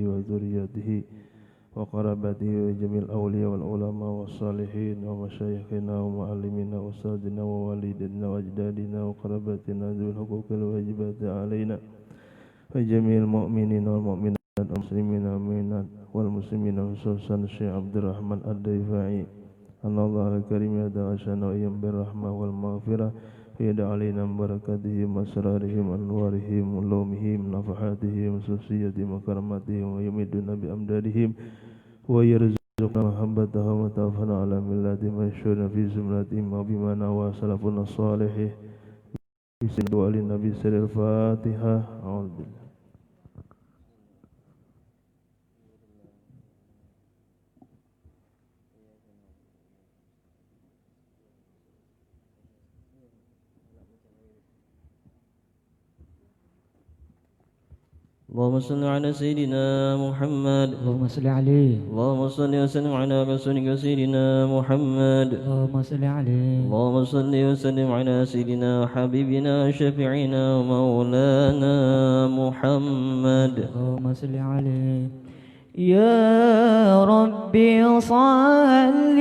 وذريته وقرابته وجميع الأولياء والعلماء والصالحين ومشايخنا ومعلمينا وأستاذنا ووالدنا وأجدادنا وقرابتنا ذوي الحقوق والواجبات علينا وجميع المؤمنين والمؤمنات والمسلمين والمسلمين خصوصا الشيخ عبد الرحمن الديفاعي أن الله الكريم يدعى شأنه بالرحمة والمغفرة ويدعى علينا من بركاتهم أسرارهم أنوارهم علومهم نفحاتهم سوسيتهم وكراماتهم ويمدنا بأمدادهم ويرزقنا محبتهم وتوفنا على ملتهم ويشهدنا في زمرتهم وبما نوى سلفنا الصالح بسم الله النبي سر الفاتحة أعوذ بالله اللهم صل على سيدنا محمد اللهم صل عليه اللهم صل وسلم على رسولك سيدنا محمد اللهم صل عليه اللهم صل وسلم على سيدنا حبيبنا شفيعنا ومولانا محمد اللهم صل عليه يا ربي صل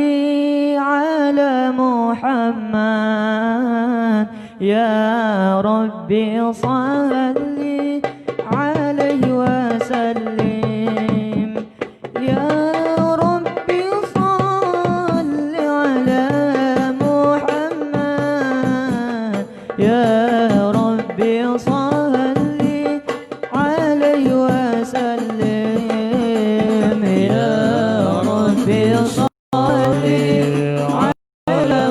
على محمد يا ربي صل عليه وسلم يا ربي صل على محمد يا ربي صل عليه وسلم يا ربي صل على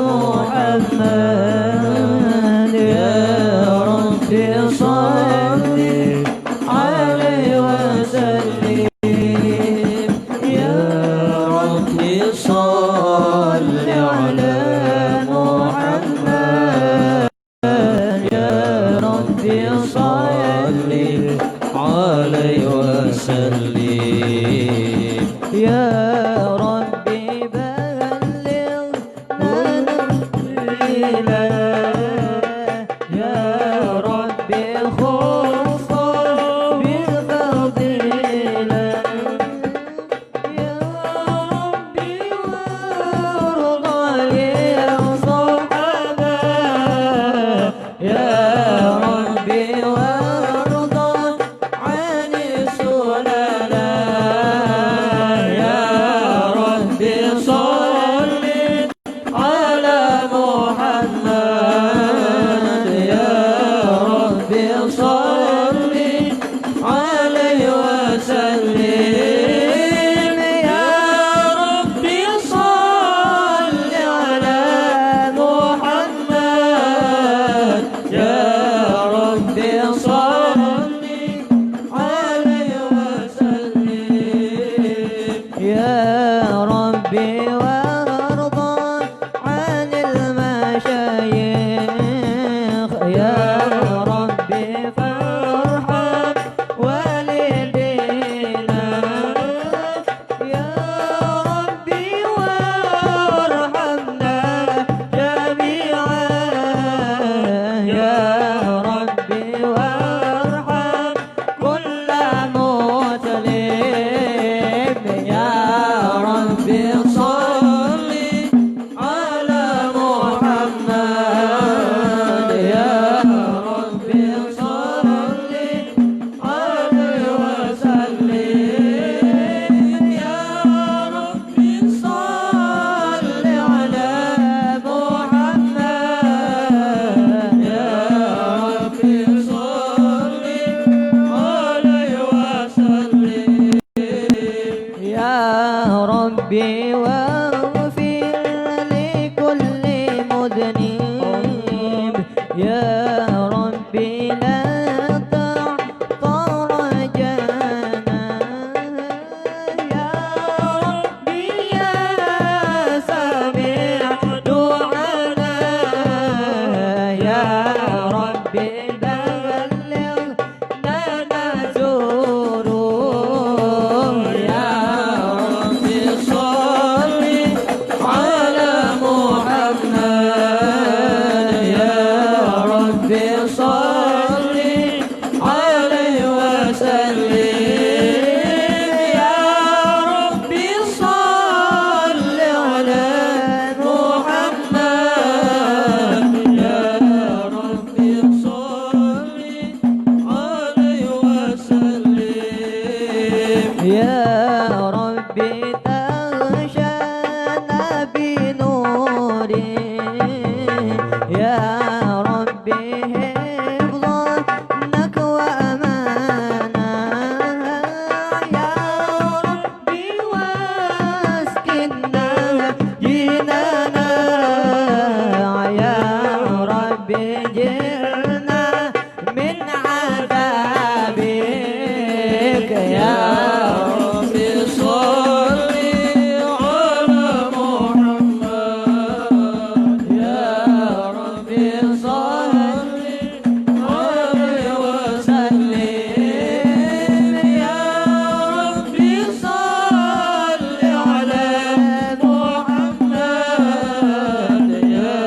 محمد يا ربي صل عليه وسلم يا ربي صل على محمد يا ربي صل عليه وسلم يا ربي بلغنا الليلة يا ربي خص بالفضيلة يا ربي وارضى لصحبه يا ربي وارضى عن السنن يا ربي صل على محمد يا ربي صل عليه وسلم يا ربي صل على محمد يا ربي صل عليه وسلم يا ربي وارضى عن المشايخ يا ربي فارحم والدينا يا ربي وارحمنا جميعا يا ربي وارحم كل مسلم يا ربي صل على محمد يا ربي صل عليه وسلم يا ربي صل على محمد يا ربي صل عليه وسلم يا ربي واغفر لكل مذنب يا ربي لا تعطرجنا يا ربي يا سميع دعانا يا ربي بلغنا نزوره يا ربي صل يا ربي تغشانا بنوره يا ربي حفظنك وأمانا يا ربي واسكننا جنانا يا ربي جرنا من عذابك يا ربي صل على محمد يا ربي صل عليه وسلم يا ربي صل على محمد يا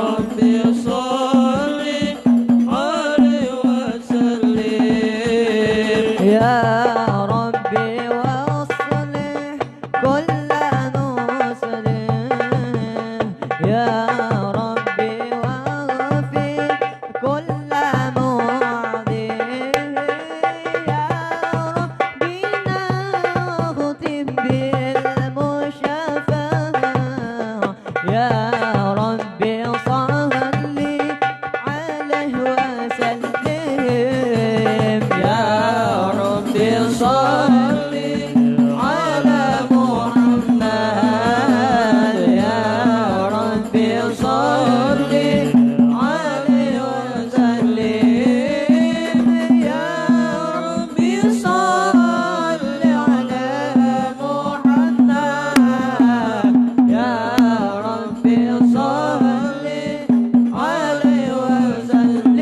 ربي صل عليه وسلم يا ربي واصلح كل نصره يا ربي واغفر كل معذر يا ربي نختم بالمشافهة يا ربي صل عليه وسلم يا ربي صل على محمد يا ربي صل عليه وسلم يا ربي صل على محمد يا ربي صل عليه وسلم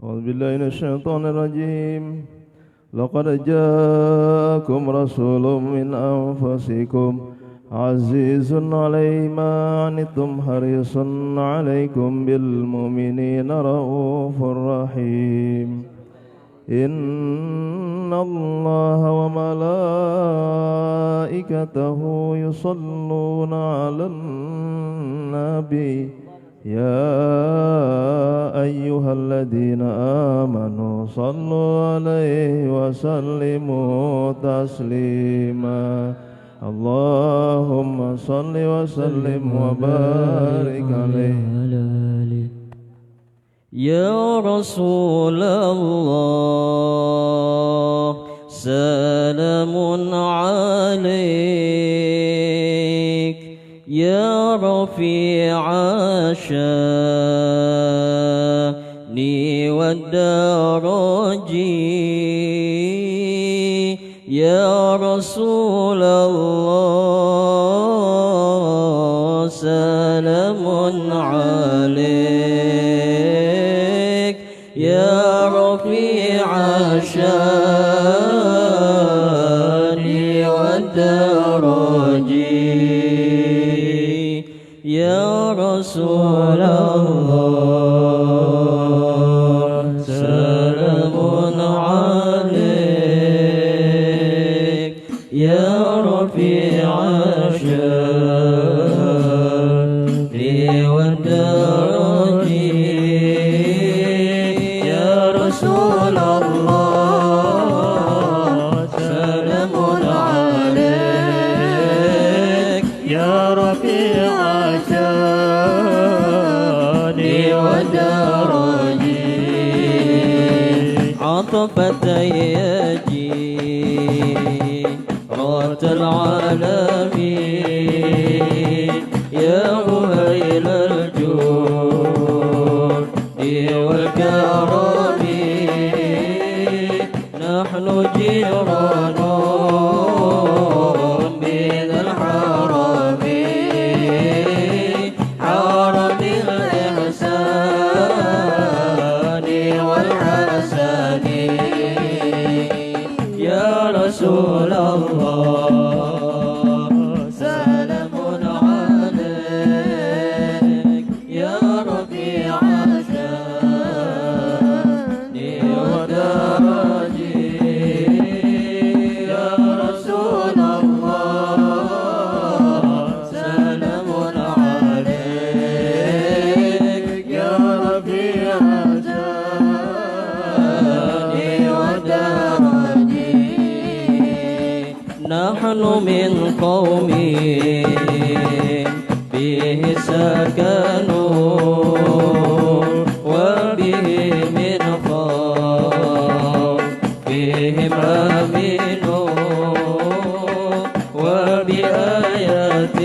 أعوذ بالله من الشيطان الرجيم لقد جاءكم رسول من أنفسكم عزيز عليه ما عنتم حريص عليكم بالمؤمنين رؤوف رحيم إن الله وملائكته يصلون على النبي يا أيها الذين آمنوا صلوا عليه وسلموا تسليما اللهم صل وسلم وبارك عليه يا رسول الله سلام عليك يا رفيع شاني والدرج يا رسول الله سلام عليك يا رفيع شاني والدرج يا رسول الله سلام عليك يا رفيع شاني والدرج يا رسول الله سلام عليك يا رفيع شاني ودرجي عطفت جيرات العالمين يا مهيل الجود والكرم نحن جيران من الحرم حرم الإحسان والحسن يا رسول الله نحن من قوم به سكنوا وبه من خوفهم آمنوا وبآيات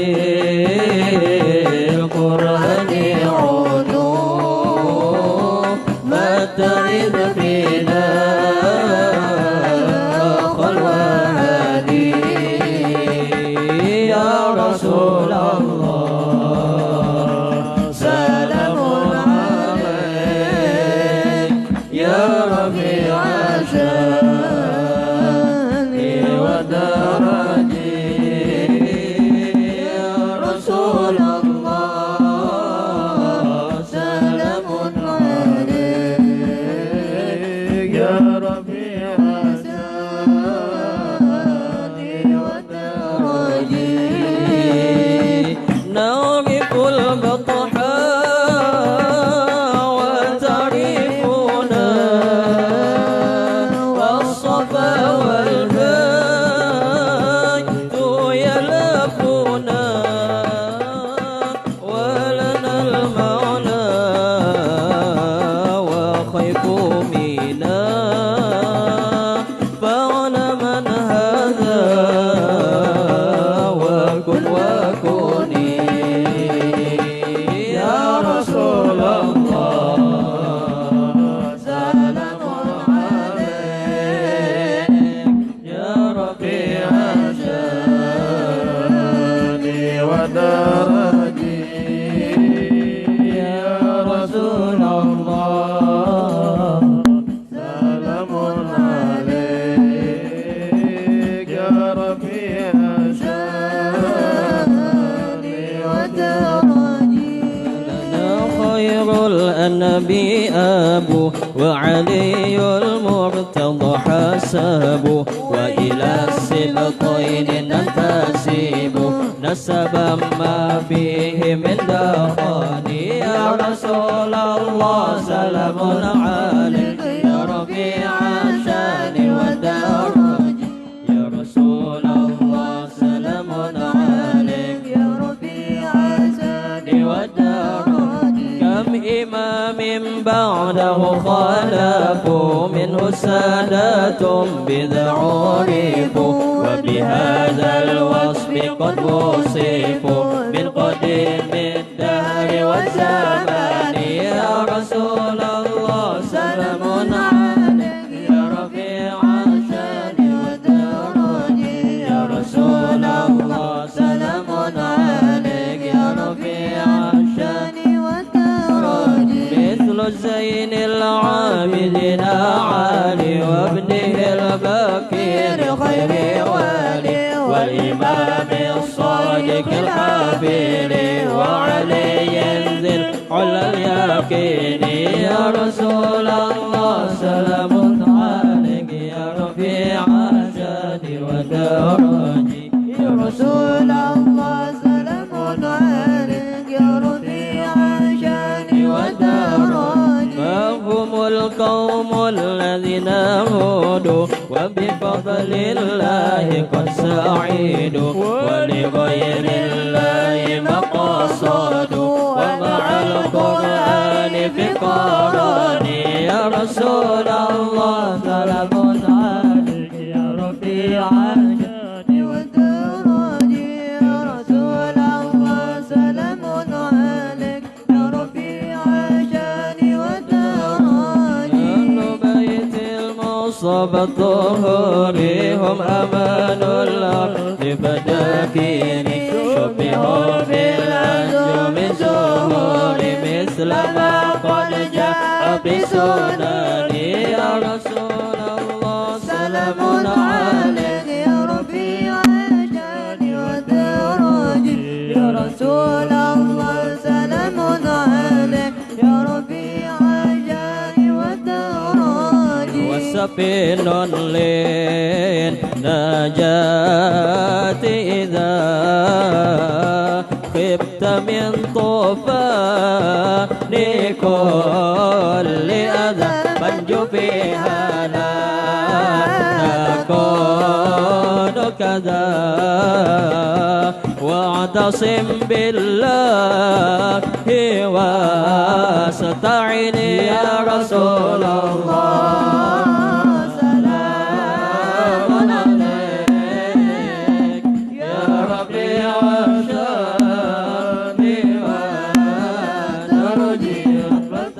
القرآن عودوا فاتعذ بنا خلواني يا رسول الله سلام عليك يا ربيع شاني ودرجي يا رسول الله سلام عليك يا ربيع شاني ودرجي نعرف البطحاء وتعرفنا والصفا والبيت يلفنا ولنا المعنى وخيف منا فاعلم من هذا وكن وكوني يا رسول الله سلام عليك يا ربيع شاني ودرجي يا رسول الله سلام عليك يا ربيع شاني ودرجي لنا خير الأنبياء وعلي المرتضى حسب وإلى السبطين ننتسب نسبا ما فيه من دخان يا رسول الله سلام عليك يا ربيع الشان والدرج يا رسول الله سلام عليك يا ربيع الشان والدرج كم إمام بعده خلفوا منه سادات بذا عرفوا وبهذا الوصف قد وصفوا من قديم الدهر والزمان يا رسول الله سلام عليك يا رفيع الشان والدرج يا رسول الله سلام عليك يا رفيع الشان والدرج مثل الزين العابدين علي وابنه البكير خير والي والإمام الصادق الحبيب وعلي ذي العلا اليقين يا رسول الله سلام عليك يا رفيع الشان والدرج يا رسول الله سلام عليك يا رفيع الشان والدرج فهم القوم الذين هدوا وبفضل الله قد سعيدوا ولغير الله مقصدوا ومع القرآن في قران يا رسول الله سلام عليك يا رفيع الشان والدرج يا رسول الله سلام عليك يا رفيع الشان والدرج أهل بيت المصطفى الطهور هم أمان الأرض فداكين شبهوا بالأنجم زهور مثل ما قد جاء بسنن يا رسول الله سلام عليك يا رفيع الشان والدرج يا رسول الله سلام عليك يا رفيع الشان والدرج وسفين للنجاة إذا خبت من طوفان كل أذى فانجو فيها لا نكون كذا واعتصم بالله واستعن يا رسول الله سلام عليك يا ربيع الشام وترجي رحمة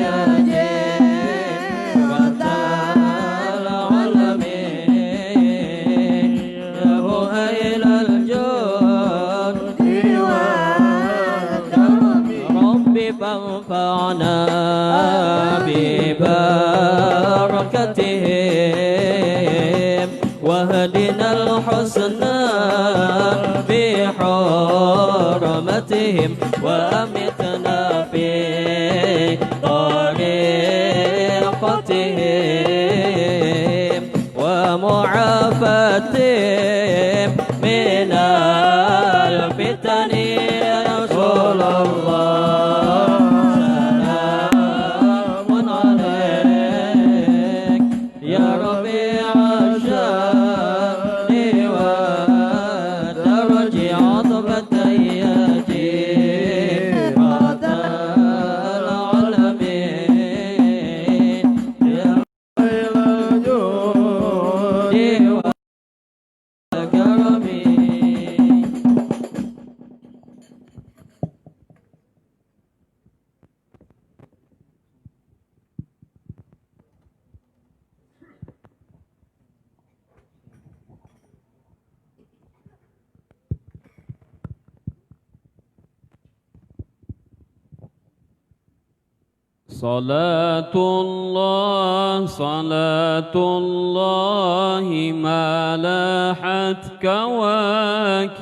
يا جيرة العالمين يا مهيل الجود ربي فانفعنا ببركتهم واهدنا الحسنى بحرمتهم وأمتنا في طريقتهم ومعافتهم من الفتن يا رسول الله سلام عليك يا ربيع الشام وترجي عطبة يا جيرة العالمين يا إلى الجود كرمي صلاة الله ما لاحت كواكب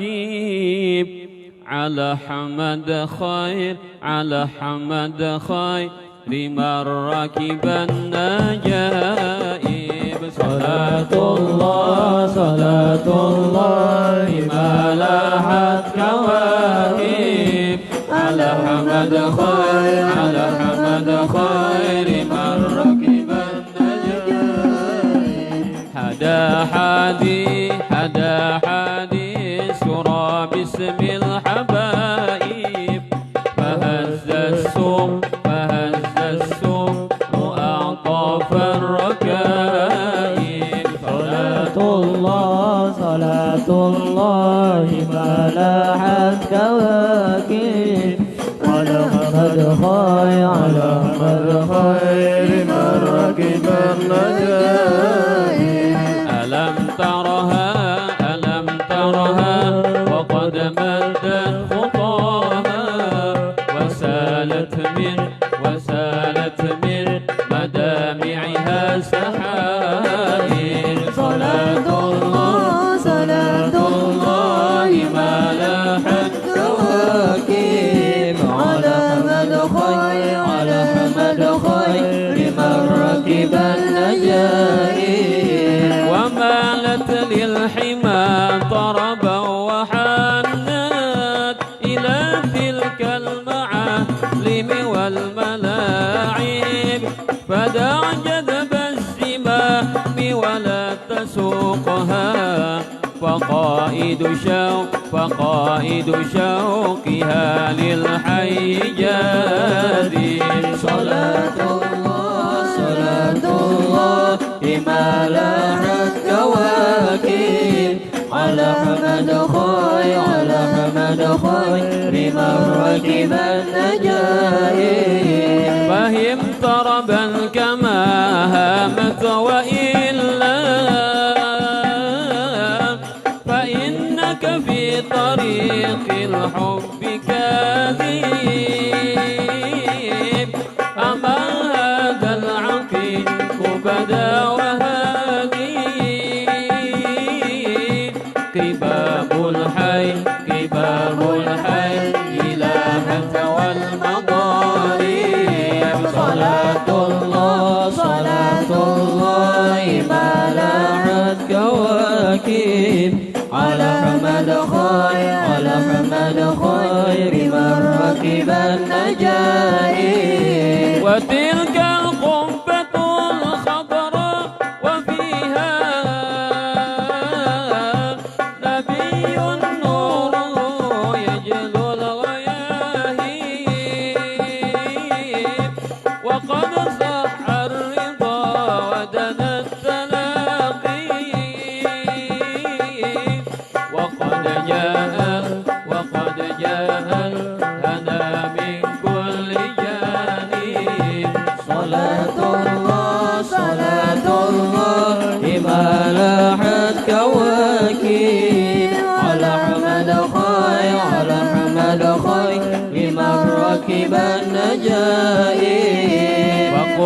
على حمد خير من ركب النجائب صلاة الله ما لاحت كواكب على حمد خير من ركب النجائب هدى حادي سرى باسم الحبائب فهز السوق وأعطاف الركائب صلاة الله ما لاحت كواكب على حمد خير من ركب النجائب ألم ترها وقد مدت خطاها وسالت من مدامعها سحائر صلاة الله ما لاحت كواكب على حمد خير من ركب النجائب ومالت للحمى طربا وحنت إلى تلك المعالم والملاعب فدع جذب الزمام ولا تسوقها فقائد شوقها للحي جاذب صلاة الله ما لاحت كواكب على حمد خير من ركب النجائب فهم طربا كما هامت وإلا فإنك في طريق الحب كاذب أما هذا العقيق بدا وهادي كباب الحي إلهة والمضارب صلاة الله ما لاحت كواكب على حمد خير من ركب النجائب وتلك القبة الخضراء وفيها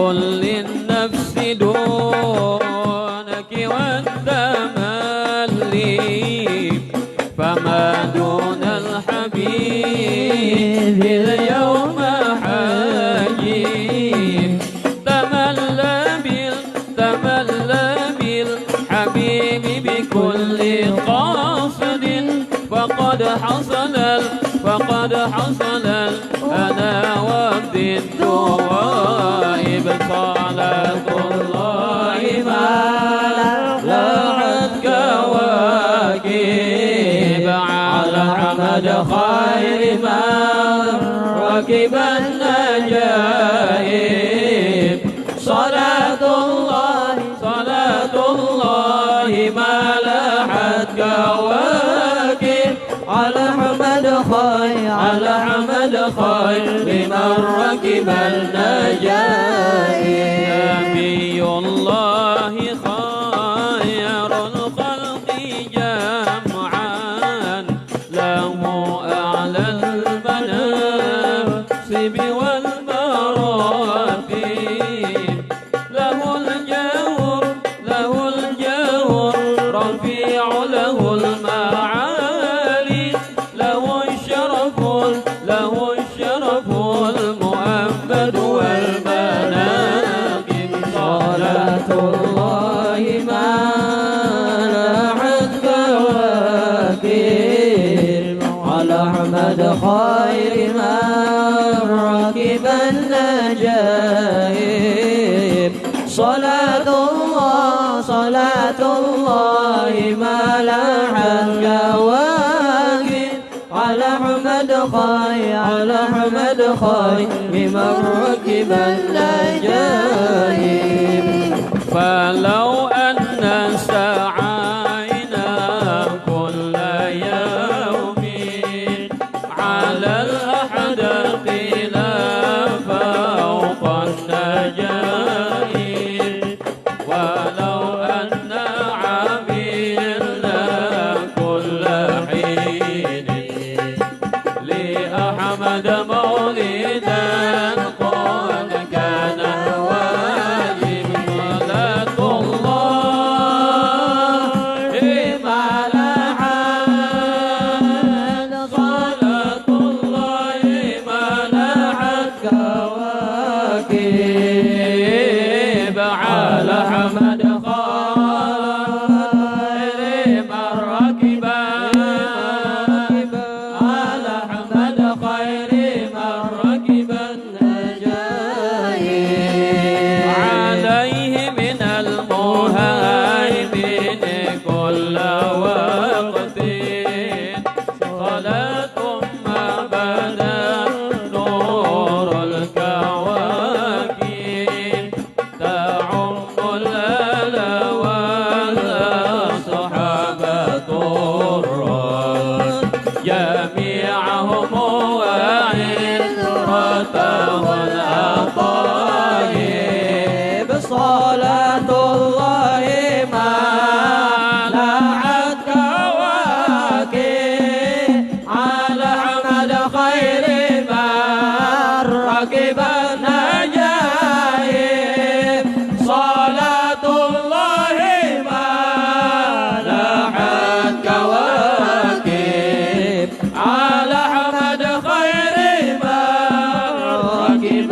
كل النفس دونك والتملي فما دون الحبيب اليوم حجيب تملى بالحبيب بكل قاصد فقد حصل الأنا والضد وائب صلاة الله ما لاحت كواكب على حمد خير ما ركب النجائب صلاة الله ما لاحت كواكب على حمد خير لمن ركب النجائب نبي الله خير الخلق جمعا له أعلى المناصب والمراتب له الجور رفيع له المعالي له الشرف المؤبد والمناقب صلاة الله ما لاحت كواكب على أحمد خير ما ركب النجائب صلاة الله ما لاحت كواكب على أحمد خير ممن ركب النجائب فلو أن سعينا كل يوم على الأحداق لا فوق النجائب ولو أن عملنا كل حين لأحمد مولدا قد كان واجب صلاة الله ما لاحت صلاة الله ما لاحت كواكب على حمد خير من ركب على حمد خير من ركب النجائب عليه من المهيمن كل وقت صلاة ما بدا نور الكواكب تعم الآل والصحابة الراد جميعهم وعترته الأطايب صلاة الله ما لاحت كواكب على أحمد خير ما ركب النجائب صلاة الله ما لاحت كواكب على أحمد خير ما ركب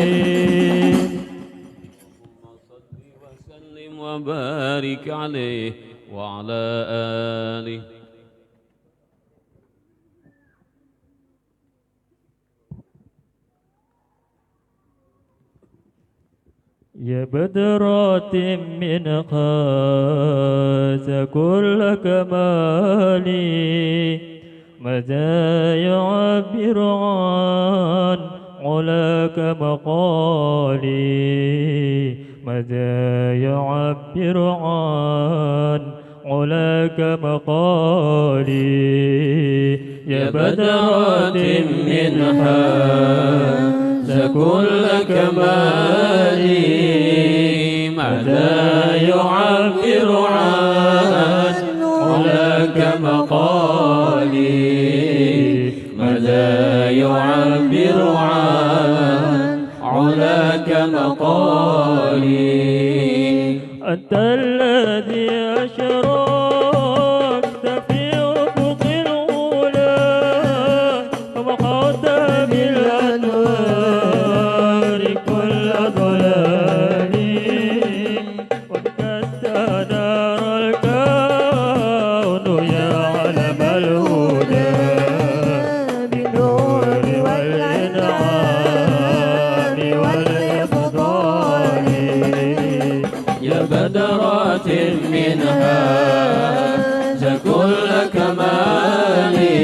النجائب صل وسلم وبارك عليه وعلى آله يا بدرات من قاس كل كمالي ماذا يعبر عن علاك مقالي ماذا يعبر عن علاك مقالي يا بدرات منها كل كمالي ماذا يعبر عن علاك مقالي ماذا يعبر عن مقالي أنت الذي أشرقت في أفق الأولى ومحوت بالأنوار كل ضلال وبكت نار الكون يا علم الهدى بالنور والإنعام والإفضال يا بدرات منها كل كمالي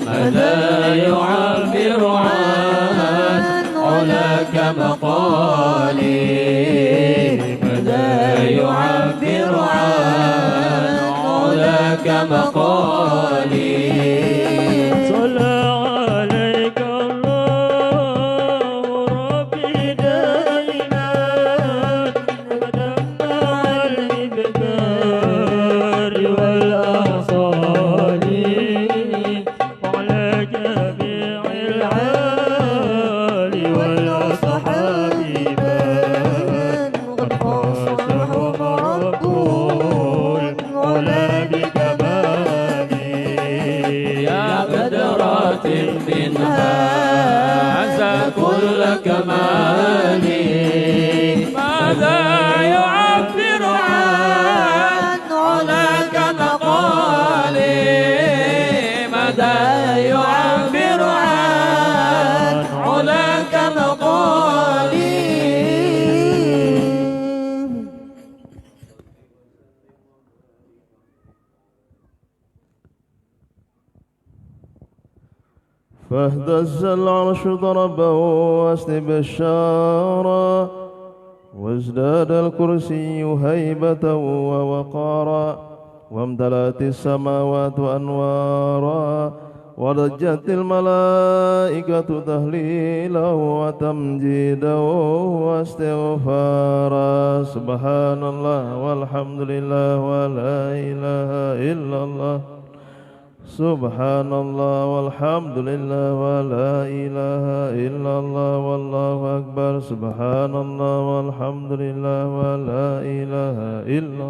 ماذا يعبر عن علاك مقالي ماذا يعبر عن علاك مقالي صلى عليك الله ربي دائما أبدا مع الإبكار والأحصال وعلى جميع العال والأصحاب من قد خاصهم ربهم ولا بكماله يا بدرات منها عسى كل كمالي ماذا يعبر عن علاك مقالي ماذا يعبر عن علاك مقالي فاهتز العرش ضربا واسنب الشارا وازداد الكرسي هيبة ووقارا وامتلأت السماوات أنوارا وضجت الملائكة تهليلا وتمجيدا واستغفارا سبحان الله والحمد لله ولا إله إلا الله سبحان الله والحمد لله ولا إله إلا الله والله أكبر سبحان الله والحمد لله ولا إله إلا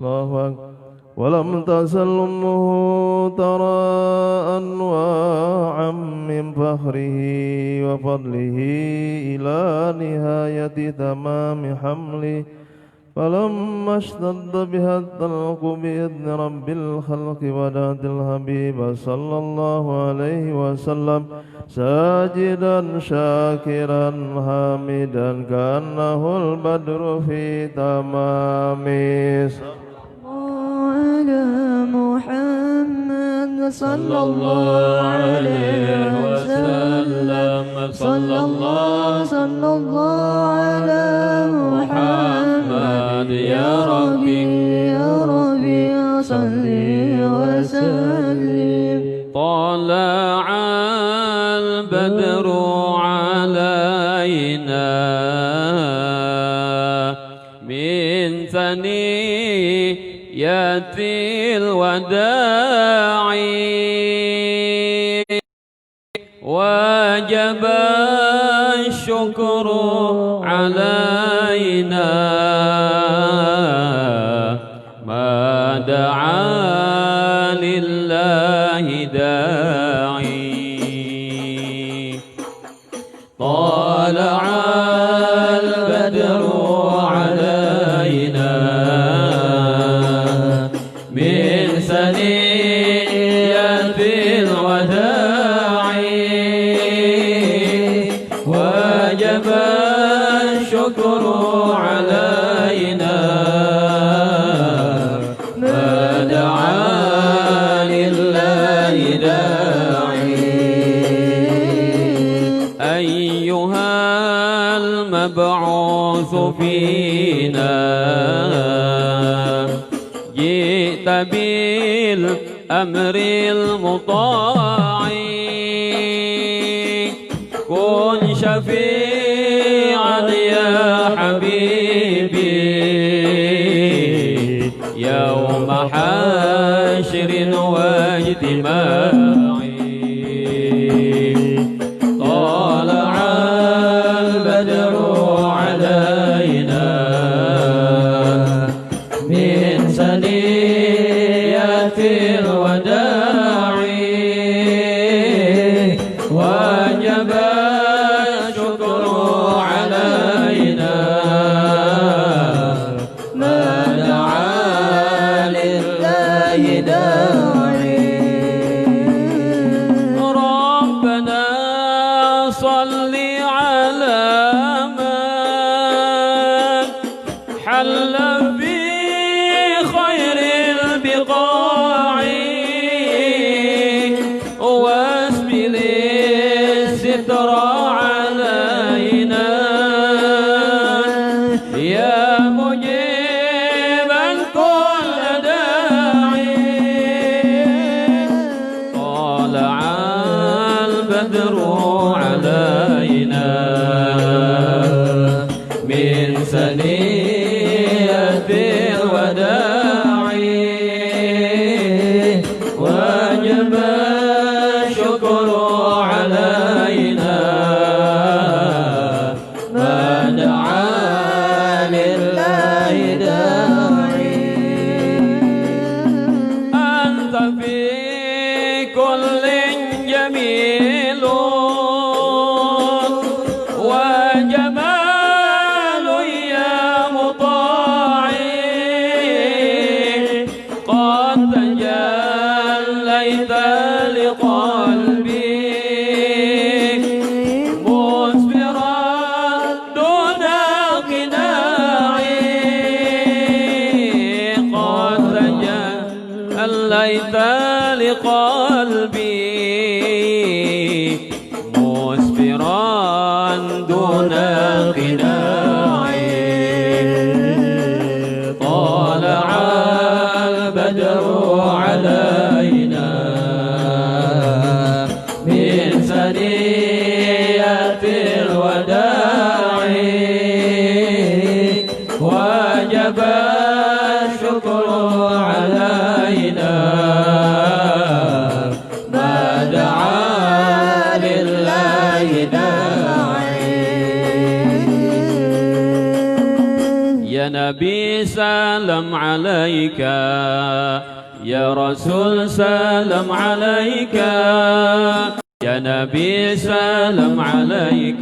الله أكبر ولم تزل أمه ترى أنواعا من فخره وفضله إلى نهاية تمام حمله فلما اشتد بها الطلق بإذن رب الخلق ودعت الحبيب صلى الله عليه وسلم ساجدا شاكرا حامدا كأنه البدر في تمامه على محمد صلى الله عليه وسلم صلى الله على محمد يا ربي صل وسلم طلع البدر علينا من ثنيات الوداع وجب الشكر علينا ما دعا لله داعي طلع البدر علينا من ثنيات الوداع وجب الشكر علينا ما دعا لله داعي أيها المبعوث فينا جئت بالأمر المطاع كن شفيعا يا حبيبي يوم حشر واجتماع طالع البدر وجب الشكر علينا ما دعا لله داعي ربنا صل على من حل في خير البقاع واسبل الستر علينا يا مجيبا كل داعي طلع البدر علينا من ثنية الوداع وجب الشكر علينا ما دعا لله داعي أنت في كل جميل وجمال يا مطاعي قد تجليت لقلبي مسفرا دون قناعي قد تجليت لقلبي مسفرا دون قناعي طلع البدر علينا من ثنية الوداع وجب الشكر علينا ما دعا لله داعي يا نبي سلام عليك يا رسول سلام عليك يا نبي سلام عليك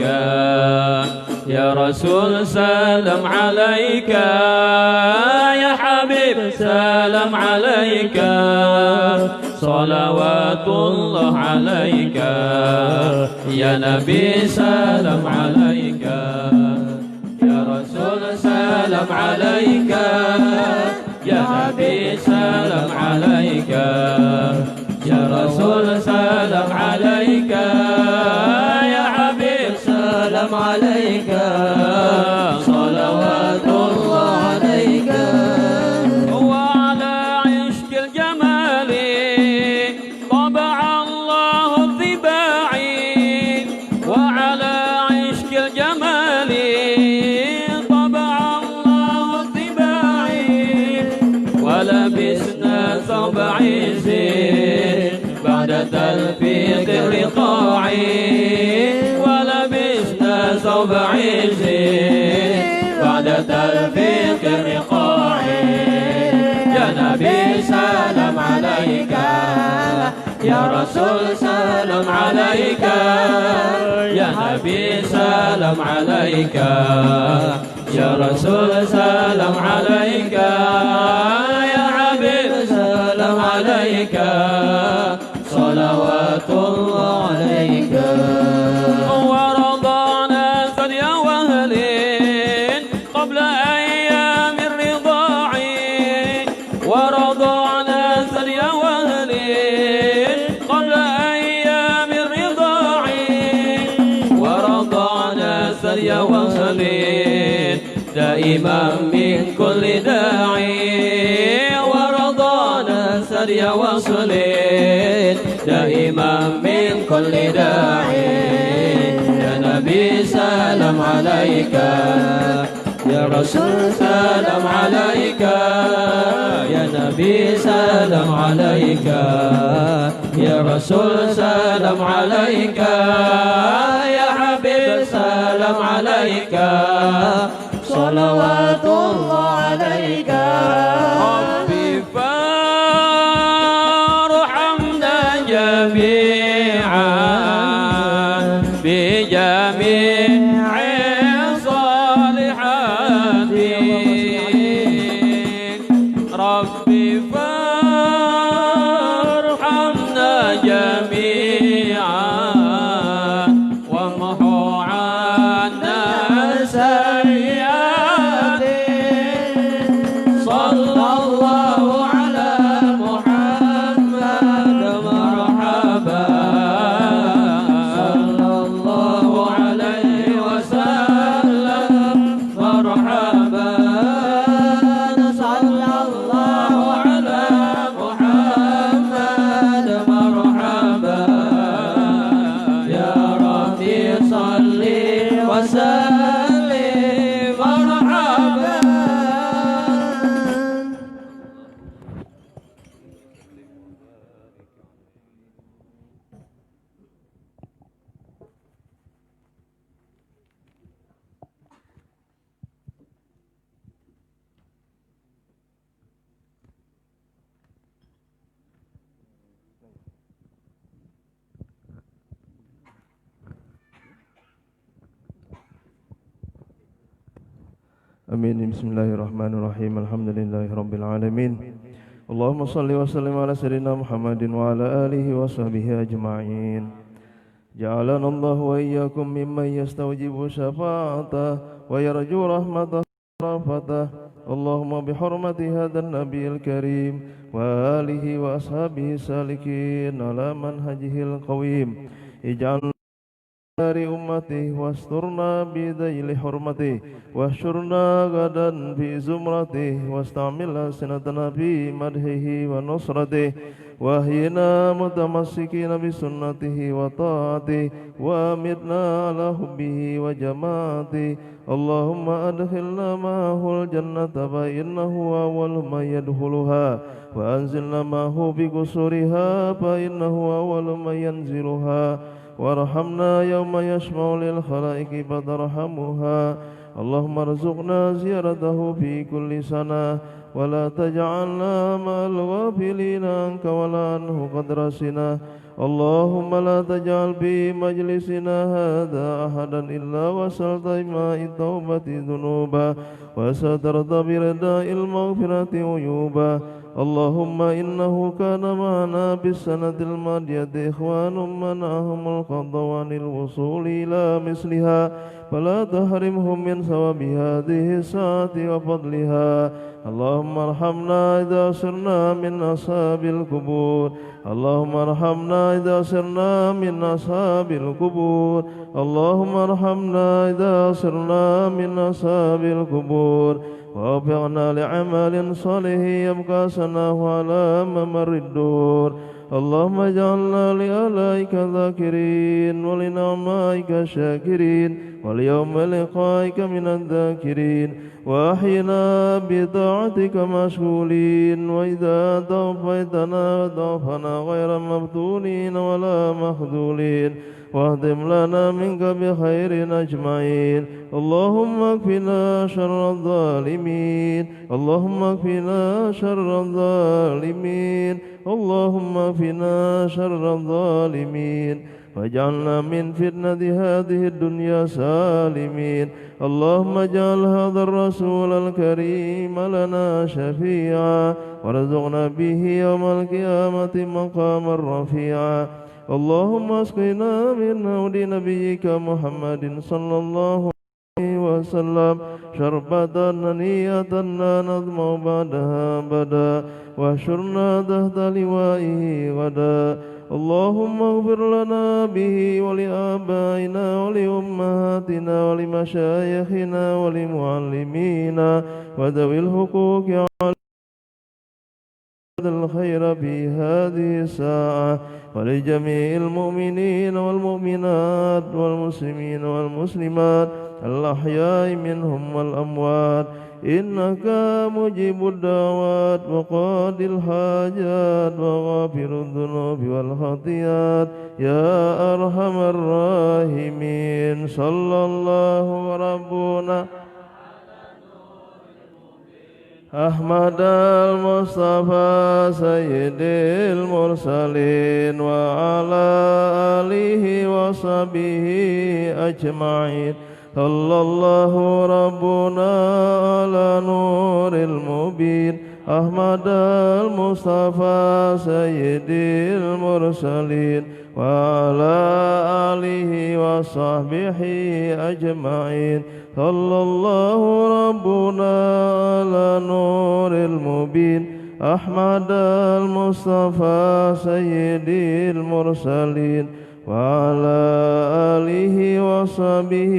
يا رسول سلام عليك يا حبيب سلام عليك صلوات الله عليك يا نبي سلام عليك يا رسول سلام عليك يا نبي سلام عليك يا رسول سلام عليك يا حبيب سلام عليك صلوات الله عليك وعلى عشق الجمال طبع الله الطباعي وعلى عشق الجمال طبع الله الطباعي ولبسنا ثوب عز بعد تلفيق الرقاع ولبسنا ثوب عز بعد تلفيق الرقاع يا نبي سلام عليك يا رسول سلام عليك يا نبي سلام عليك يا رسول سلام عليك يا حبيب سلام عليك صلوات الله عليك ورضعنا ثدي وهل قبل أيام الرضاع ورضعنا ثدي وهل قبل أيام الرضاع ورضعنا ثدي وهل دائما من كل داعي ورضانا ثدي وصل دائما من كل داعي يا نبي سلام عليك يا رسول سلام عليك يا نبي سلام عليك يا رسول سلام عليك يا حبيب سلام عليك صلوات الله عليك ربي فارحمنا جميعا بجميع الصالحات ربي فارحمنا جميعا وامحو عنا السيئات صلى الله على محمد مرحبا صلى الله عليه وسلم مرحبا صلى الله على محمد مرحبا يا ربي صل وسلم مرحبا. Amin. Bismillahirrahmanirrahim. Alhamdulillahi rabbil alamin. Allahumma salli wa sallim ala sayyidina Muhammadin wa ala alihi wa sahbihi ajma'in. Ja'alana Allah wa iyyakum mimman yastawjibu syafa'atah wa yarju rahmatah rafatah. Allahumma bihurmati hadzal nabiyil karim wa alihi wa ashabihi salikin ala manhajihil qawim. Ij'al dari ummati wasturna bidayli hurmati wahsyurna gadan fi zumrati wastamil sinatana bi madhihi wa nusrati wahyina mutamassikina bi sunnatihi wa ta'ati wa amitna ala hubbihi wa jamati. Allahumma adkhilna ma'ahul jannata fa innahu awwalu man yadkhuluha wa anzilna ma'ahu bi qusuriha fa innahu awwalu man yanziluha warhamna yawma yashma'u lil khalaiqi fatarhamuha. Allahumma rzuqna ziyaratahu fi kulli sana wa la taj'alna ma'al ghafilina anka wa la anhu qadrasina. Allahumma la taj'al bi majlisina hadha ahadan illa wasalta ma'i taubati dhunuba wa satarta bi rida'il maghfirati uyuba. Allahumma innahu kana ma'ana bis sanadil madiyati ikhwanun manahumul qadwanil wusuli ila misliha fala tahrimhum min sawabi hadhihi saati wa fadliha. Allahumma arhamna idha sirna min ashabil kubur. Allahumma arhamna idha sirna min ashabil kubur. Allahumma arhamna idha sirna min ashabil kubur. ووفقنا لعمل صالح يبقى سناه على ممر الدور. اللهم اجعلنا لآلائك ذاكرين ولنعمائك شاكرين وليوم لقائك من الذاكرين وأحينا بطاعتك مشغولين. وإذا توفيتنا توفنا غير مفتونين ولا مخذولين واهدم لنا منك بخير أجمعين. اللهم اكفنا شر الظالمين. اللهم اكفنا شر الظالمين. اللهم اكفنا شر الظالمين واجعلنا من فتنة هذه الدنيا سالمين. اللهم اجعل هذا الرسول الكريم لنا شفيعا وارزقنا به يوم القيامة مقاما رفيعا. اللهم اسقنا من هود نبيك محمد صلى الله عليه وسلم شربة هنيئة لا نظمأ بعدها أبدا واحشرنا تحت لوائه غدا. اللهم اغفر لنا به ولآبائنا ولأمهاتنا ولمشايخنا ولمعلمينا وذوي الحقوق على الخير في هذه الساعة ولجميع المؤمنين والمؤمنات والمسلمين والمسلمات الأحياء منهم والأموات إنك مجيب الدعوات وقاضي الحاجات وغافر الذنوب والخطيئات يا أرحم الراحمين. صلى الله ربنا أحمد المصطفى سيد المرسلين وعلى آله وصحبه أجمعين صلى الله ربنا على نور المبين أحمد المصطفى سيد المرسلين وعلى آله وصحبه أجمعين صلى الله ربنا على نور المبين أحمد المصطفى سيد المرسلين وعلى آله وصحبه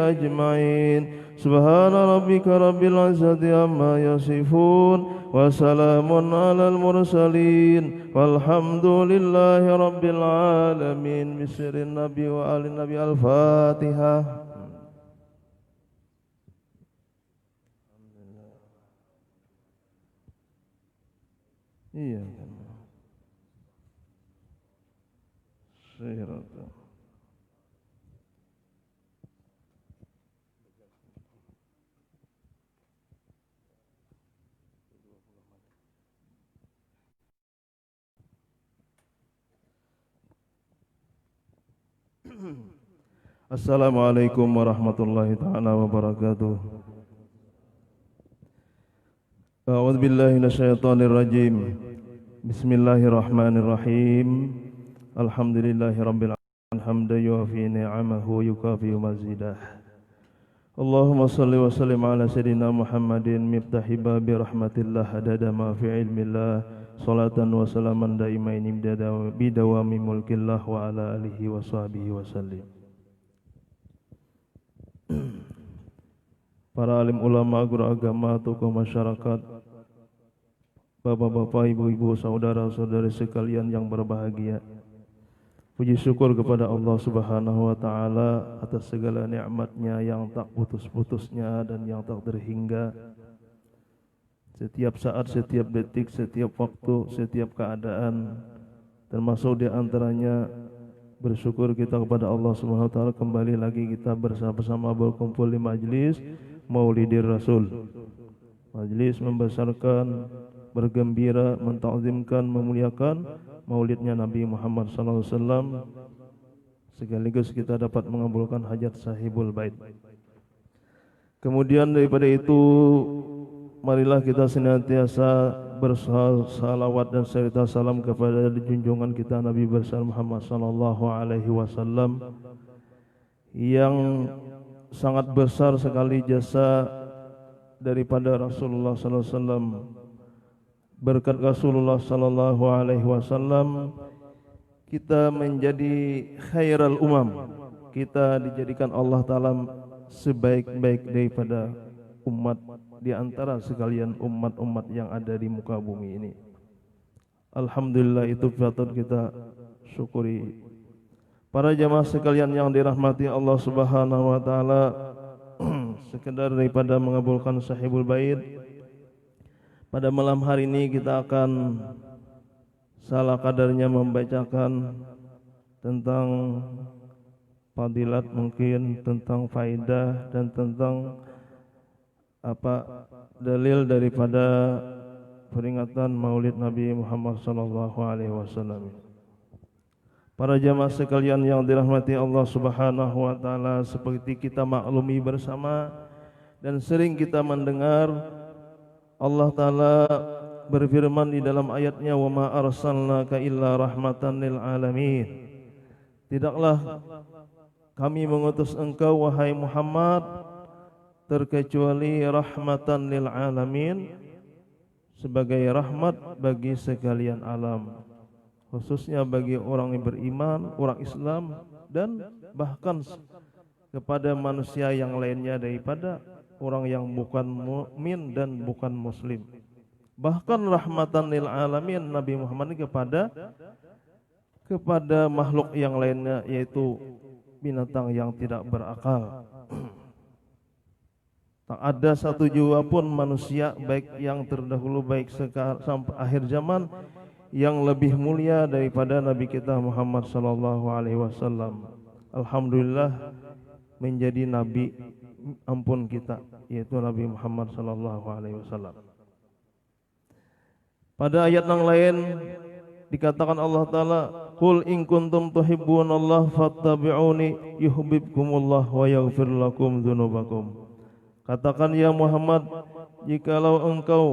أجمعين سبحان ربك رب العزة عما يصفون وسلام على المرسلين والحمد لله رب العالمين بسر النبي وآل النبي الفاتحة. Iya kan. Sirata. Assalamualaikum warahmatullahi ta'ala wabarakatuh. A'udzu billahi minasyaitonir rajim. Bismillahirrahmanirrahim. Alhamdulillahirabbil alamin hamdan yuwafi ni'amahu yukafi mazidah. Allahumma shalli wa sallim ala sayyidina Muhammadin miftahi babi rahmatillah adada ma fi ilmillah salatan wa salaman daimaini bidawami mulkillah wa ala alihi wa sahbihi wa sallim. Para alim ulama, guru agama, tokoh masyarakat, bapak-bapak, ibu-ibu, saudara-saudari sekalian yang berbahagia. Puji syukur kepada Allah Subhanahu wa taala atas segala nikmat-Nya yang tak putus-putusnya dan yang tak terhingga. Setiap saat, setiap detik, setiap waktu, setiap keadaan, termasuk di antaranya bersyukur kita kepada Allah Subhanahu wa taala kembali lagi kita bersama-sama berkumpul di majlis Maulidir Rasul. Majlis membesarkan, bergembira, mentakzimkan, memuliakan maulidnya Nabi Muhammad SAW, sekaligus kita dapat mengabulkan hajat sahibul bait. Kemudian daripada itu, marilah kita senantiasa bersalawat dan serta salam kepada junjungan kita Nabi besar Muhammad SAW yang sangat besar sekali jasa daripada Rasulullah SAW. Berkat Rasulullah SAW kita menjadi khairal umam, kita dijadikan Allah Ta'ala sebaik-baik daripada umat di antara sekalian umat-umat yang ada di muka bumi ini. Alhamdulillah, itu patut kita syukuri. Para jamaah sekalian yang dirahmati Allah Subhanahu wa taala, sekedar daripada mengabulkan sahibul bait, pada malam hari ini kita akan salah kadarnya membacakan tentang fadilat, mungkin tentang faidah dan tentang dalil daripada peringatan Maulid Nabi Muhammad SAW. Para jamaah sekalian yang dirahmati Allah Subhanahu wa taala, seperti kita maklumi bersama dan sering kita mendengar, Allah Ta'ala berfirman di dalam ayatnya, wa ma arsalnaka illa rahmatan lil alamin. Tidaklah kami mengutus engkau wahai Muhammad terkecuali rahmatan lil alamin, sebagai rahmat bagi sekalian alam, khususnya bagi orang yang beriman, orang Islam, dan bahkan kepada manusia yang lainnya daripada orang yang bukan mukmin dan bukan muslim. Bahkan rahmatan lil alamin Nabi Muhammad kepada makhluk yang lainnya, yaitu binatang yang tidak berakal. Tak ada satu jiwa pun manusia, baik yang terdahulu baik sekarang sampai akhir zaman, yang lebih mulia daripada Nabi kita Muhammad SAW. Alhamdulillah menjadi Nabi ampun kita, yaitu Nabi Muhammad SAW. Pada ayat yang lain dikatakan Allah Ta'ala, Qul in kuntum tuhibbunallah fattabi'uni yuhibbukumullah wa yaghfir lakum dzunubakum. Katakan ya Muhammad, jikalau engkau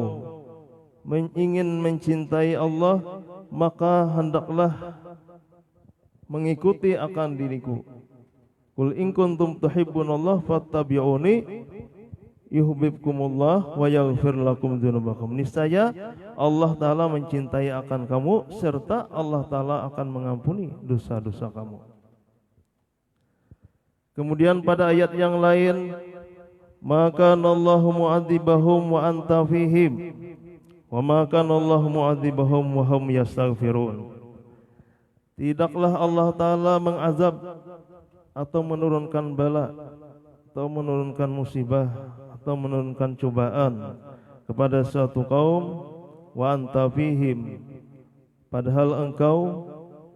ingin mencintai Allah, maka hendaklah mengikuti akan diriku. Qul in kuntum tuhibbunallah fattabi'uni yuhibbukumullah wa yaghfir lakum dzunubakum. Niscaya Allah Ta'ala mencintai akan kamu serta Allah Ta'ala akan mengampuni dosa-dosa kamu. Kemudian pada ayat yang lain, maka Allahu mu'adzibahum wa anta fihim wa maka Allahu mu'adzibahum wa hum yastaghfirun. Tidaklah Allah Ta'ala mengazab atau menurunkan bala atau menurunkan musibah atau menurunkan cobaan kepada suatu kaum wa anta fihim, padahal engkau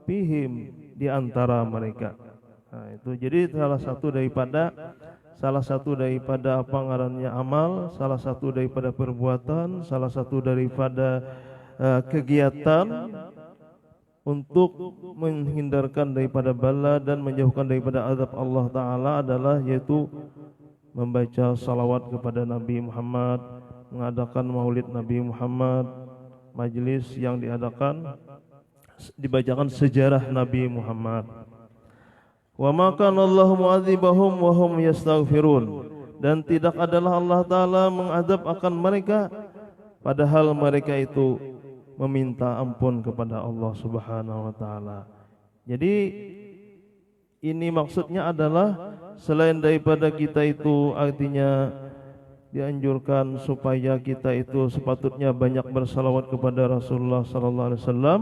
fihim, di antara mereka. Nah, itu jadi salah satu daripada apa ngarannya amal, salah satu daripada perbuatan, salah satu daripada kegiatan untuk menghindarkan daripada bala dan menjauhkan daripada azab Allah Ta'ala adalah yaitu membaca salawat kepada Nabi Muhammad, mengadakan maulid Nabi Muhammad, majlis yang dibacakan sejarah Nabi Muhammad. Wa ma kana Allahu mu'adzibahum wa hum yastaghfirun, dan tidak adalah Allah Ta'ala mengadab akan mereka padahal mereka itu meminta ampun kepada Allah Subhanahu wa Ta'ala. Jadi ini maksudnya adalah selain daripada kita itu artinya dianjurkan supaya kita itu sepatutnya banyak bersalawat kepada Rasulullah sallallahu alaihi wasallam,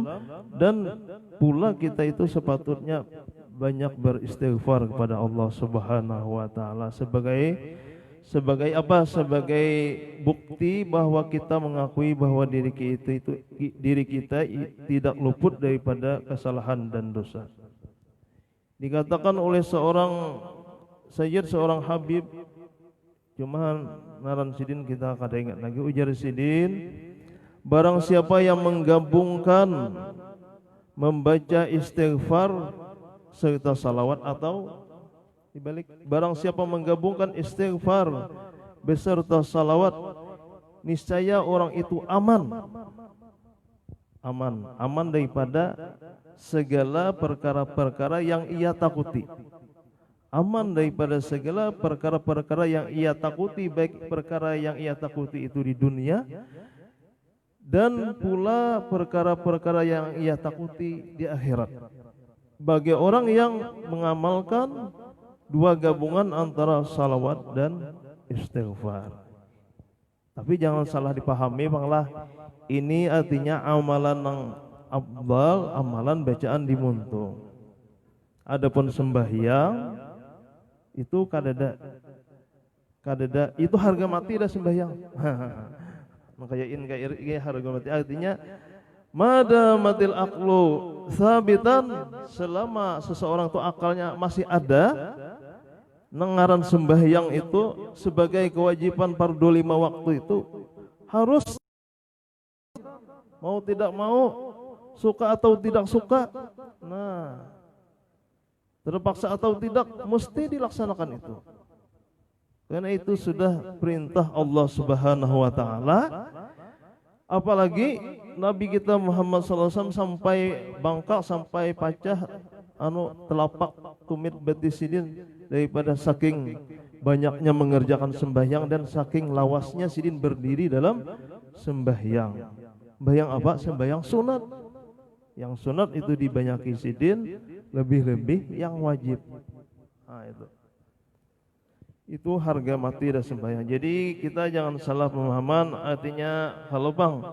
dan pula kita itu sepatutnya banyak beristighfar kepada Allah Subhanahu wa Ta'ala sebagai apa? Sebagai bukti bahwa kita mengakui bahwa diri kita tidak luput daripada kesalahan dan dosa. Dikatakan oleh seorang sayyid, seorang habib, cuma naran sidin kita kada ingat lagi, ujar sidin, barang siapa yang menggabungkan membaca istighfar serta salawat, atau dibalik, barang siapa menggabungkan istighfar beserta salawat, niscaya orang itu aman daripada segala perkara-perkara yang ia takuti. Aman daripada segala perkara-perkara yang ia takuti, baik perkara yang ia takuti itu di dunia dan pula perkara-perkara yang ia takuti di akhirat. Bagi orang yang mengamalkan dua gabungan antara salawat dan istighfar. Tapi jangan salah dipahami banglah, ini artinya amalan yang afdal, amalan bacaan di muntung. Adapun sembahyang itu kadada itu harga mati dah sembahyang. Makanya in harga mati artinya madamatil aqlu sabitan, selama seseorang itu akalnya masih ada, nengaran sembahyang itu sebagai kewajiban fardu 5 waktu itu harus, mau tidak mau, suka atau tidak suka, nah terpaksa atau tidak mesti dilaksanakan itu, karena itu sudah perintah Allah Subhanahu wa Ta'ala. Apalagi Nabi kita Muhammad SAW sampai bangkak, sampai pacah telapak tumit betis-sidin daripada saking banyaknya mengerjakan sembahyang dan saking lawasnya sidin berdiri dalam sembahyang. Sembahyang apa? Sembahyang sunat. Yang sunat itu dibanyaki sidin, lebih-lebih yang wajib. Nah, itu harga mati dan sembahyang. Jadi kita jangan salah pemahaman, artinya kalau bang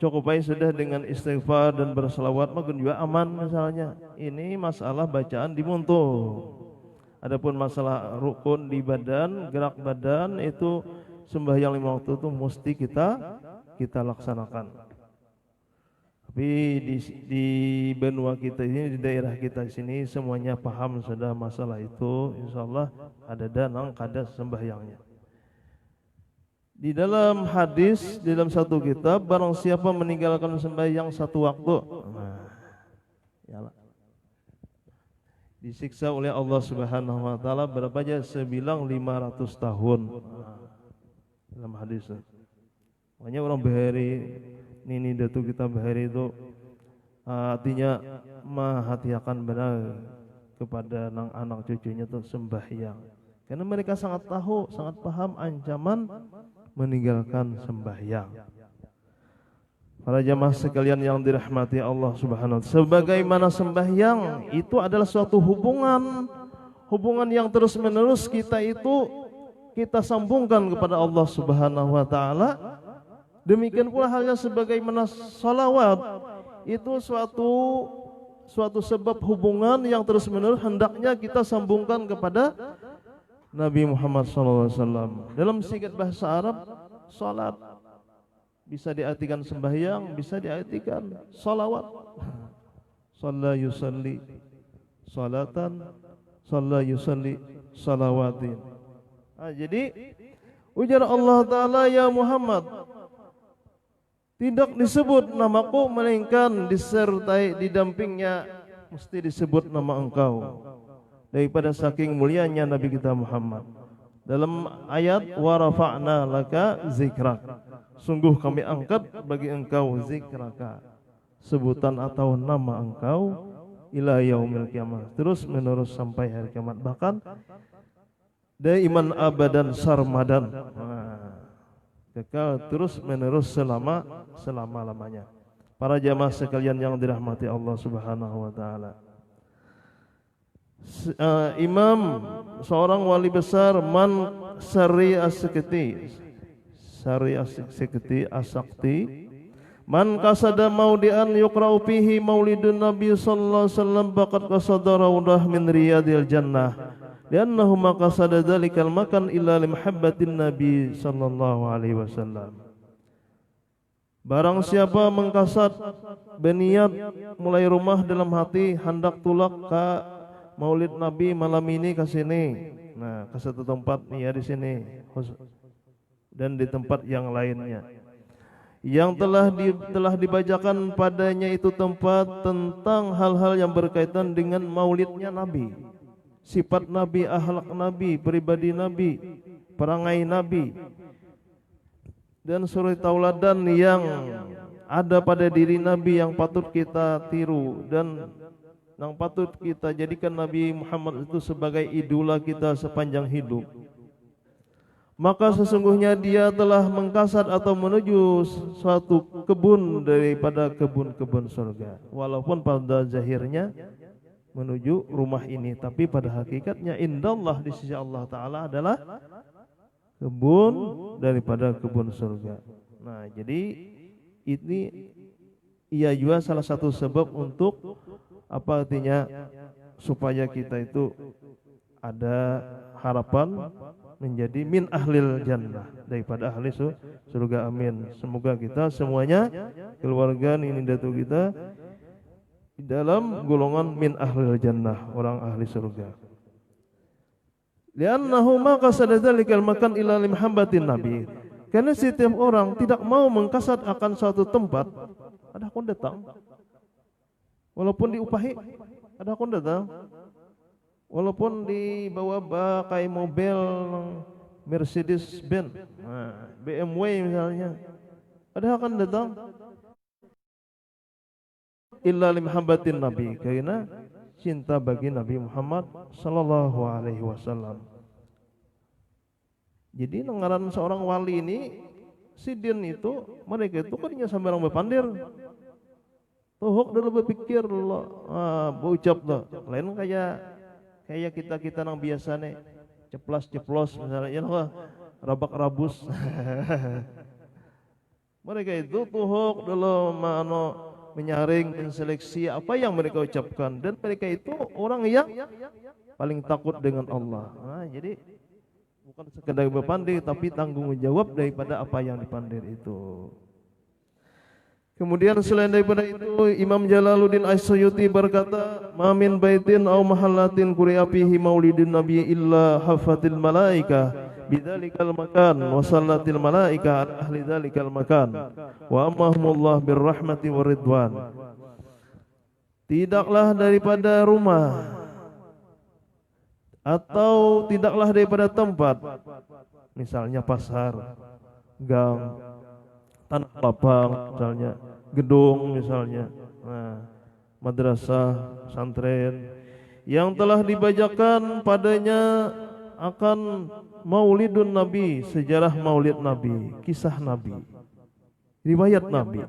cukup aja sudah dengan istighfar dan berselawat maka juga aman misalnya. Ini masalah bacaan di muntuh. Adapun masalah rukun di badan, gerak badan, itu sembahyang 5 waktu itu mesti kita laksanakan. Tapi di benua kita ini, di daerah kita sini semuanya paham sudah masalah itu. Insyaallah ada danang kada sembahyangnya. Di dalam hadis, di dalam satu kitab, barang siapa meninggalkan sembahyang satu waktu, disiksa oleh Allah Subhanahu wa taala berapa aja? Sebilang 500 tahun. Dalam hadis. Makanya orang bahari nini datu kita bahari itu artinya mahatiakan benar kepada anak cucunya itu sembahyang. Karena mereka sangat tahu, sangat paham ancaman meninggalkan sembahyang. Para jamaah sekalian yang dirahmati Allah Subhanahu wa taala, sebagaimana sembahyang itu adalah suatu hubungan yang terus-menerus kita sambungkan kepada Allah Subhanahu wa taala. Demikian pula halnya sebagaimana salawat itu suatu sebab hubungan yang terus-menerus hendaknya kita sambungkan kepada Nabi Muhammad SAW. Dalam singkat bahasa Arab, salat bisa diartikan sembahyang, bisa diartikan salawat. Shalla yusalli salatan, shalla yusalli salawatin. Jadi ujar Allah Ta'ala, ya Muhammad, tidak disebut namaku melainkan disertai didampingnya mesti disebut nama engkau. Daripada saking mulianya Nabi kita Muhammad. Dalam ayat wa rafa'na laka zikrak, sungguh kami angkat bagi engkau zikraka, sebutan atau nama engkau, ila yaumil kiamah, terus menerus sampai hari kiamat, bahkan daiman abadan sarmadan, kekal terus menerus selama-lamanya. Para jamaah sekalian yang dirahmati Allah Subhanahu wa taala. Imam seorang wali besar Man Sari As-Sakti man kasada maudian yuqra'u fihi maulidun nabi sallallahu alaihi wasallam faqad qasada rawdah min riyadil jannah li'annahu ma qasada dzalikal makan illa limahabbatin nabi sallallahu alaihi wasallam. Barang siapa mengkasat berniat mulai rumah dalam hati hendak tulak ke Maulid Nabi malam ini ke sini. Nah, ke satu tempat nih ya di sini dan di tempat yang lainnya. Yang telah dibacakan padanya itu tempat tentang hal-hal yang berkaitan dengan maulidnya Nabi. Sifat Nabi, akhlak Nabi, pribadi Nabi, perangai Nabi. Dan suri tauladan yang ada pada diri Nabi yang patut kita tiru dan yang patut kita jadikan Nabi Muhammad itu sebagai idola kita sepanjang hidup. Maka sesungguhnya dia telah mengkasat atau menuju suatu kebun daripada kebun-kebun surga. Walaupun pada zahirnya menuju rumah ini, tapi pada hakikatnya indallah di sisi Allah Ta'ala adalah kebun daripada kebun surga. Nah, jadi ini ia juga salah satu sebab untuk apa artinya supaya kita itu ada harapan menjadi min ahlil jannah, daripada ahli surga. Amin. Semoga kita semuanya, keluarga ini datu kita di dalam golongan min ahlil jannah, orang ahli surga. Li'annahu ma qasada dzalikal makan illa limhabbatin nabi. Karena setiap orang tidak mau mengkasat akan suatu tempat, ada kon datang. Walaupun diupahi, ada kon datang. Walaupun dibawa pakai mobil Mercedes Benz, BMW misalnya, ada akan datang. Illa limhabbatin nabi, karena cinta bagi Nabi Muhammad sallallahu alaihi wasallam. Jadi nengaran seorang wali ini, sidin itu, mereka itu kan sambil orang berpandir. Tuhuk dulu berpikir lo, berucap lo, lain kayak kita nang biasa nih, ceplos misalnya, ya loh, rabak rabus. Mereka itu tuhuk dulu menyaring, menseleksi apa yang mereka ucapkan, dan mereka itu orang yang paling takut dengan Allah. Nah, jadi bukan sekedar berpandir, tapi tanggung jawab daripada apa yang dipandir itu. Kemudian selain daripada itu, Imam Jalaluddin As-Suyuti berkata, "Ma min baitin aw mahallatin quri'a fihi maulidun nabi illa hafatil malaika bidzalikal makan wa sallatil malaika ala ahli dzalikal makan wa ammahumullah birrahmati waridwan. Tidaklah daripada rumah atau tidaklah daripada tempat, misalnya pasar, gang, tanah lapang, misalnya gedung, misalnya madrasah, pesantren, yang telah dibacakan padanya akan maulidun Nabi, sejarah maulid Nabi, kisah Nabi, riwayat Nabi.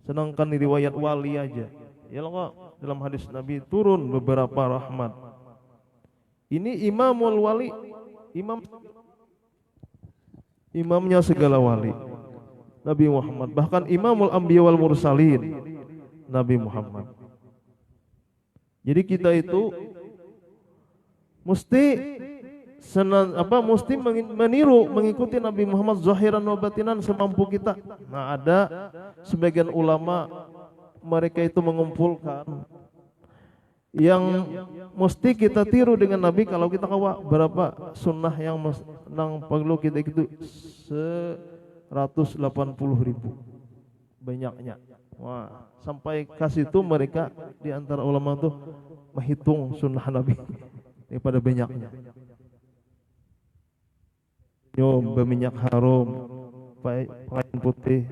Sedangkan di riwayat wali aja, ya kok dalam hadis Nabi turun beberapa rahmat. Ini imamul wali, imamnya segala wali, Nabi Muhammad. Bahkan imamul anbiya wal mursalin, Nabi Muhammad. Jadi kita itu mesti meniru, mengikuti Nabi Muhammad zahiran wa batinan semampu kita. Nah, ada sebagian ulama mereka itu mengumpulkan yang mesti kita tiru dengan Nabi. Kalau kita kawa berapa sunnah yang perlu kita itu 180.000 banyaknya. Wah, sampai kasih itu mereka di antara ulama tuh menghitung sunnah Nabi daripada banyaknya. Nyom berminyak harum, pakaian putih.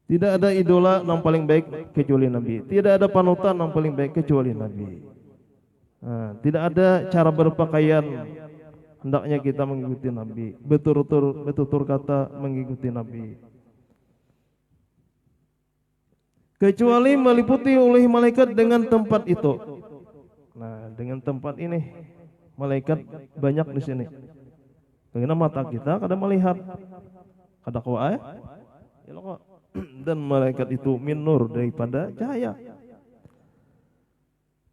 Tidak ada idola yang paling baik kecuali Nabi. Tidak ada panutan yang paling baik kecuali Nabi. Tidak ada cara berpakaian, hendaknya kita mengikuti Nabi. Betul-betul kata mengikuti Nabi. Kecuali meliputi oleh malaikat dengan tempat itu. Nah, dengan tempat ini malaikat banyak di sini. Karena mata kita kadang melihat, kadang kuat, dan malaikat itu min nur, daripada cahaya.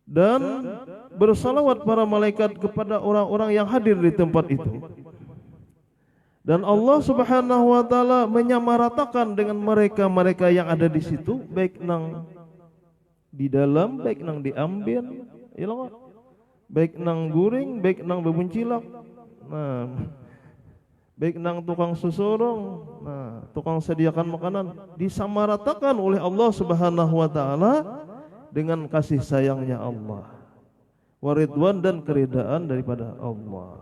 Dan bersalawat para malaikat kepada orang-orang yang hadir di tempat itu. Dan Allah Subhanahu wa taala menyamaratakan dengan mereka yang ada di situ, baik nang di dalam, baik nang diambil, baik nang guring, baik nang bebuncilak, baik nang tukang susurung, tukang sediakan makanan, disamaratakan oleh Allah Subhanahu wa taala dengan kasih sayangnya Allah, waridwan, dan keridaan daripada Allah.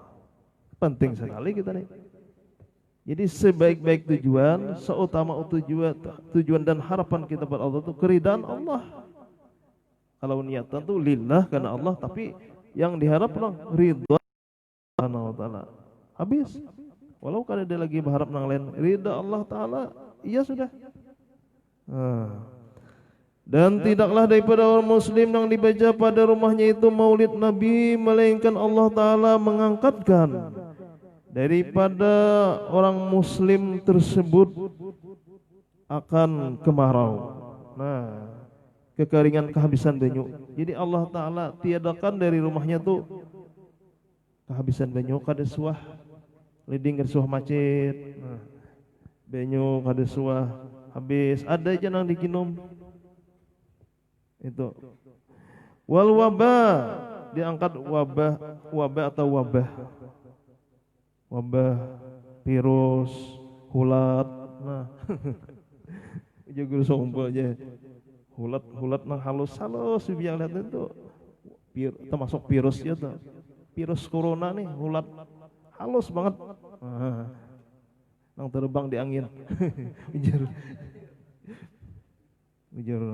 Penting sekali kita nih. Jadi sebaik-baik tujuan, seutama tujuan dan harapan kita pada Allah itu keridaan Allah. Kalau niatan itu lillah karena Allah, tapi yang diharapkan ridha Subhanahu wa taala. Habis. Walau kalau dia lagi berharap nang lain, ridha Allah taala, iya sudah. Dan tidaklah daripada orang muslim yang dibaca pada rumahnya itu maulid Nabi, melainkan Allah taala mengangkatkan daripada orang muslim tersebut akan kemarau. Kekeringan, kehabisan banyu. Jadi Allah taala tiadakan dari rumahnya tuh kehabisan banyu, kada suah liding kada suah macet. Banyu kada suah habis, ada aja nang dikinum. Itu. Wal wabah, diangkat wabah atau wabah. Wabah, virus, hulat. Jago sombong aja. Hulat nang halus biar lihat itu termasuk virus ya tuh. Virus corona nih, hulat halus banget. Nang terbang di angin. Ujar.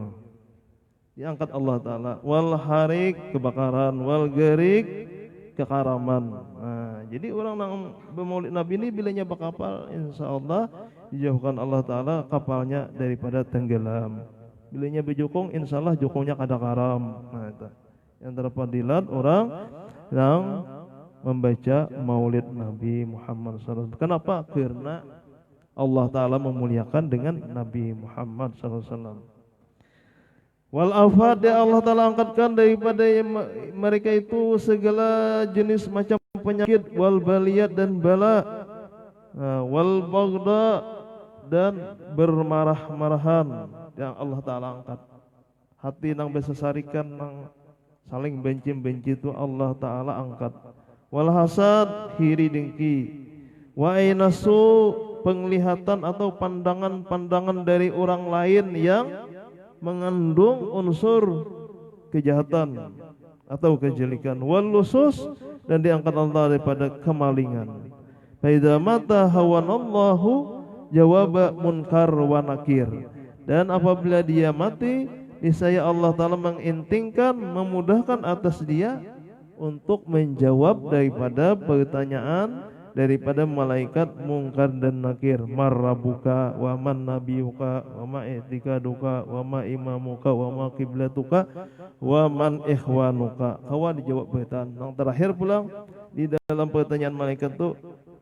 Diangkat Allah taala. Wal harik, kebakaran, wal gerik, kekaraman. Jadi orang yang bermaulid Nabi ini bilanya berkapal, insyaallah dijauhkan Allah taala kapalnya daripada tenggelam. Bilanya berjokong, insyaallah jokongnya kada karam. Itu yang terfadilat orang yang membaca maulid Nabi Muhammad SAW. Kenapa? Karena Allah taala memuliakan dengan Nabi Muhammad SAW. Wal afad, Allah taala angkatkan daripada mereka itu segala jenis macam penyakit, wal baliyat, dan bala, wal bagda, dan bermarah-marahan yang Allah taala angkat. hati nang besesarikan nang saling benci itu Allah Ta'ala angkat. Wal hasad hiri dengki, wa ainasu penglihatan atau pandangan-pandangan dari orang lain yang mengandung unsur kejahatan atau kejelikan. Wal lusus dan diangkat Allah daripada kemalingan. Fa idza mata hawanallahu jawaba munkar wa nakir. Dan apabila dia mati, niscaya Allah Ta'ala mengintingkan, memudahkan atas dia untuk menjawab daripada pertanyaan daripada malaikat mungkar dan nakir. Marrabuka wa man nabiyuka wa ma i'tikaduka wa ma imamuka wa ma qiblatuka wa man ikhwanuka. Kawan dijawab pertanyaan. Yang terakhir pulang di dalam pertanyaan malaikat itu,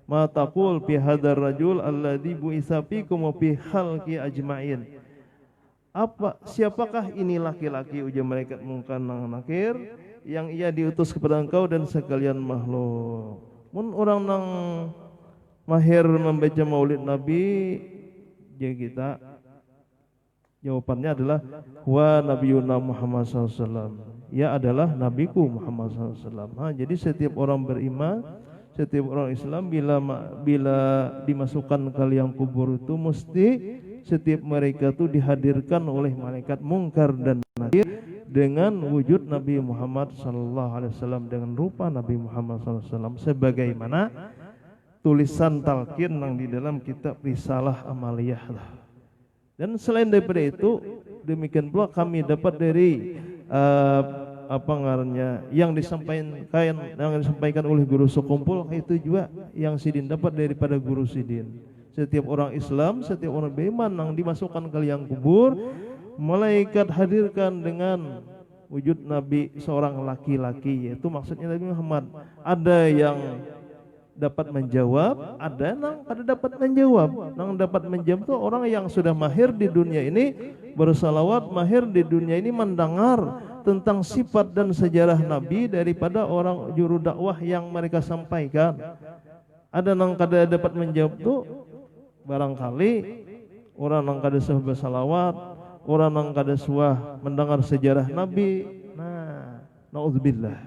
ma taqul fi hadzal rajul alladzi bu'itsa fikum wa fi khalqi ajma'in. Siapakah ini laki-laki, ujar malaikat mungkar dan nakir, yang ia diutus kepada engkau dan sekalian makhluk. Mun orang nang mahir membaca maulid Nabi, jadi kita jawabannya adalah wa nabiyuna Muhammad SAW. Ia adalah nabiku Muhammad SAW. Jadi setiap orang beriman, setiap orang Islam bila dimasukkan ke liang kubur itu mesti setiap mereka itu dihadirkan oleh malaikat mungkar dan nakir dengan wujud Nabi Muhammad SAW, dengan rupa Nabi Muhammad SAW, sebagaimana tulisan talqin yang di dalam kitab Risalah Amaliyah. Dan selain daripada itu, demikian pula kami dapat dari yang disampaikan oleh guru sekumpul, itu juga yang Sidin dapat daripada guru Sidin. Setiap orang Islam, setiap orang beriman yang dimasukkan ke liang kubur, malaikat hadirkan dengan wujud Nabi seorang laki-laki, yaitu maksudnya Nabi Muhammad. Ada yang dapat menjawab, ada yang kada dapat menjawab. Yang dapat menjawab itu orang yang sudah mahir di dunia ini, bersalawat, mahir di dunia ini, mendengar tentang sifat dan sejarah Nabi daripada orang juru dakwah yang mereka sampaikan. Ada yang kada dapat menjawab itu barangkali orang yang kada suah bersalawat, orang yang kada suah mendengar sejarah Nabi. Nah, naudzubillah.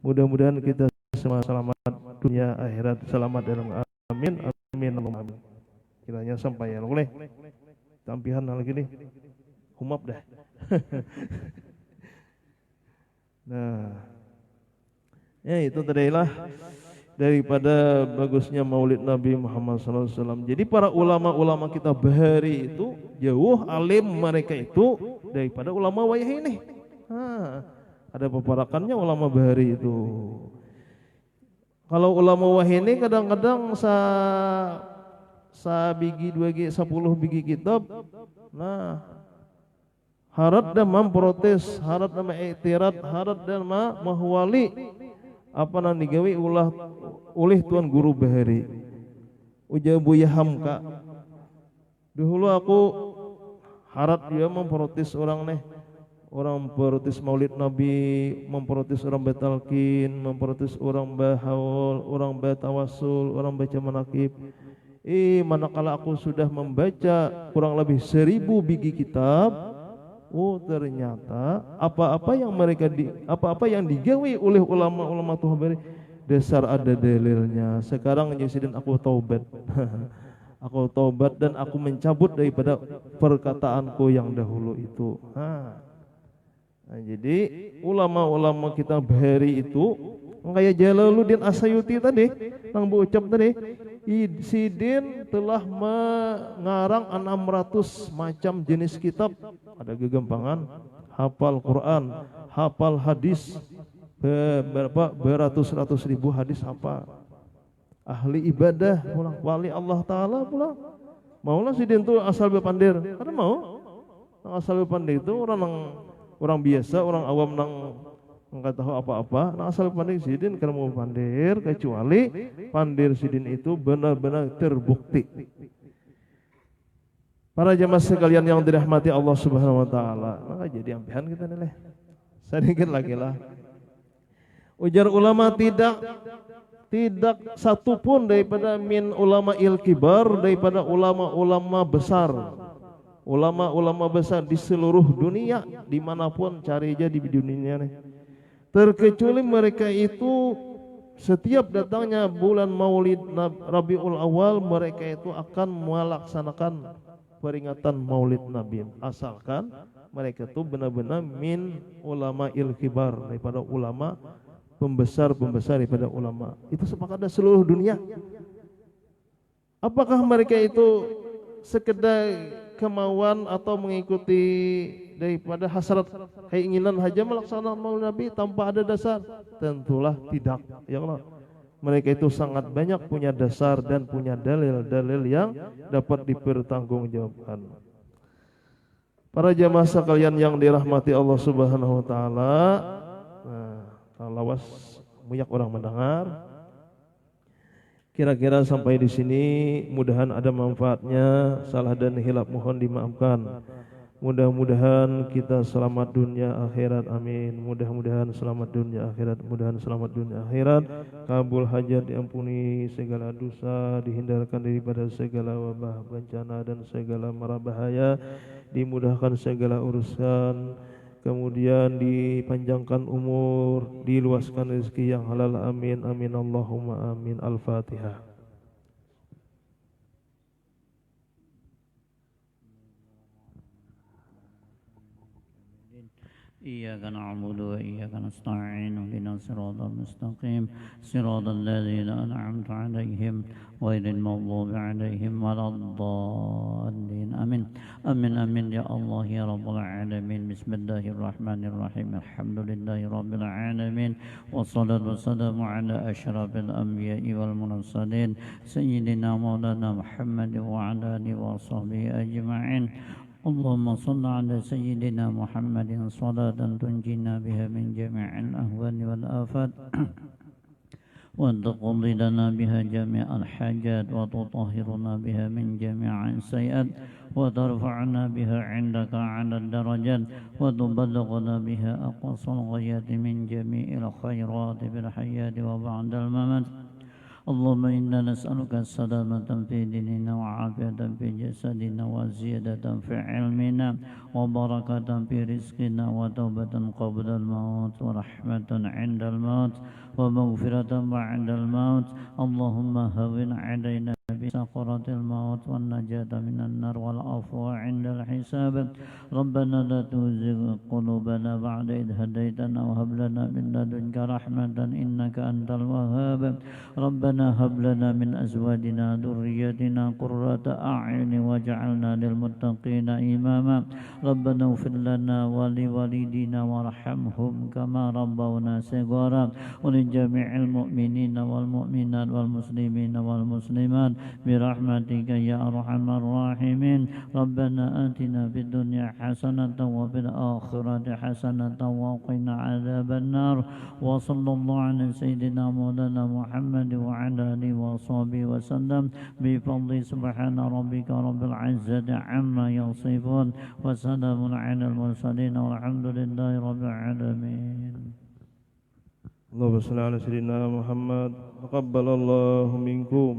Mudah-mudahan kita semua selamat dunia akhirat, selamat dalam amin amin amin. Kiranya sampai ya boleh. Tampihan lagi nih. Humap dah. Nah, ya itu tadilah daripada bagusnya maulid Nabi Muhammad SAW. Jadi para ulama-ulama kita bahari itu jauh alim mereka itu daripada ulama wayah ini. Ada peparakannya ulama bahari itu. Kalau ulama wayah ini kadang-kadang bigi 2 10 bigi kitab. Nah, harat dan memprotes, harat dan mengiktirat, harat dan mahwali apa nang digawe oleh tuan guru bahari. Ujar Buya Hamka, dahulu aku harat dia memprotes orang nih, orang memprotes maulid Nabi, memprotes orang batalkin, memprotes orang bahaul, orang batawasul, orang baca manakib. Manakala aku sudah membaca kurang lebih 1000 biji kitab, ternyata apa-apa yang digawe oleh ulama-ulama Tuhan beri dasar ada dalilnya. Sekarang nyusidin aku taubat. Aku taubat dan aku mencabut daripada perkataanku yang dahulu itu. Nah, jadi ulama-ulama kita bahari itu kayak Jalaluddin Asyuti tadi, yang berucap tadi, Sidin telah mengarang 600 macam jenis kitab. Ada kegampangan, hafal Quran, hafal hadis, beratus-ratus ribu hadis apa. Ahli ibadah, wali Allah Ta'ala pula. Maulah Sidin itu asal berpandir. Karena mau, asal berpandir itu orang biasa, orang awam nang nggak tahu apa-apa. Nah asal pandir Sidin karena mau pandir, kecuali pandir Sidin itu benar-benar terbukti. Para jemaah sekalian yang dirahmati Allah Subhanahu Wa Taala, maka jadi ampihan kita nih. Sedikit lagi lah. Ujar ulama tidak satu pun daripada min ulama il kibar, daripada ulama-ulama besar, ulama-ulama besar di seluruh dunia, dimanapun cari aja di dunia nih. Terkecuali mereka itu setiap datangnya bulan Maulid Rabiul Awal, mereka itu akan melaksanakan peringatan Maulid Nabi, asalkan mereka itu benar-benar min ulama kibar, daripada ulama pembesar daripada ulama. Itu sepakat ada seluruh dunia. Apakah mereka itu sekedar kemauan atau mengikuti daripada hasrat keinginan saja melaksanakan Maulid Nabi tanpa ada dasar? Tentulah tidak, ya Allah. Mereka itu sangat banyak punya dasar dan punya dalil-dalil yang dapat dipertanggungjawabkan. Para jamaah sekalian yang dirahmati Allah Subhanahu wa taala, nah, lawas banyak orang mendengar. Kira-kira sampai di sini mudahan ada manfaatnya, salah dan hilap mohon dimaafkan. Mudah-mudahan kita selamat dunia akhirat, amin. Mudah-mudahan selamat dunia akhirat, mudahan selamat dunia akhirat. Kabul hajat, diampuni segala dosa, dihindarkan daripada segala wabah, bencana dan segala mara bahaya, dimudahkan segala urusan, kemudian dipanjangkan umur, diluaskan rezeki yang halal, amin amin Allahumma amin. Al-Fatihah. إياك نعبد وإياك نستعين اهدنا الصراط المستقيم صراط الذين أنعمت عليهم غير المغضوب عليهم ولا الضالين آمين آمين آمين يا الله يا رب العالمين. بسم الله الرحمن الرحيم الحمد لله رب العالمين والصلاة والسلام على أشرف الأنبياء والمرسلين سيدنا مولانا محمد وعلى آله وصحبه أجمعين. اللهم صل على سيدنا محمد صلاة تنجينا بها من جميع الأهوال والآفات وتقضي لنا بها جميع الحاجات وتطهرنا بها من جميع السيئات وترفعنا بها عندك على الدرجات وتبلغنا بها أقصى الغايات من جميع الخيرات في الحياة وبعد الممات. اللهم إنا نسألك السلامة في ديننا وعافية في جسدنا وزيادة في علمنا وبركة في رزقنا وتوبة قبل الموت ورحمة عند الموت ومغفرة بعد الموت. اللهم هون علينا بسكرات الموت والنجاة من النار والعفو عند الحساب. ربنا لا تزغ قلوبنا بعد إذ هديتنا وهب لنا من لدنك رحمة إنك أنت الوهاب. ربنا هب لنا من أزواجنا ذريتنا قرة أعين واجعلنا للمتقين إماما. ربنا اغفر لنا ولوالدينا وارحمهم كما ربونا صغارا ولجميع المؤمنين والمؤمنات والمسلمين والمسلمات برحمتك يا أرحم الراحمين. ربنا آتنا في الدنيا حسنة وفي الآخرة حسنة وقنا عذاب النار. وصلى الله على سيدنا مولانا محمد وعلى آله وصحبه وسلم بفضل سبحان ربك رب العزة عما يصفون وسلام على المرسلين والحمد لله رب العالمين. اللهم صل على سيدنا محمد. تقبل الله منكم.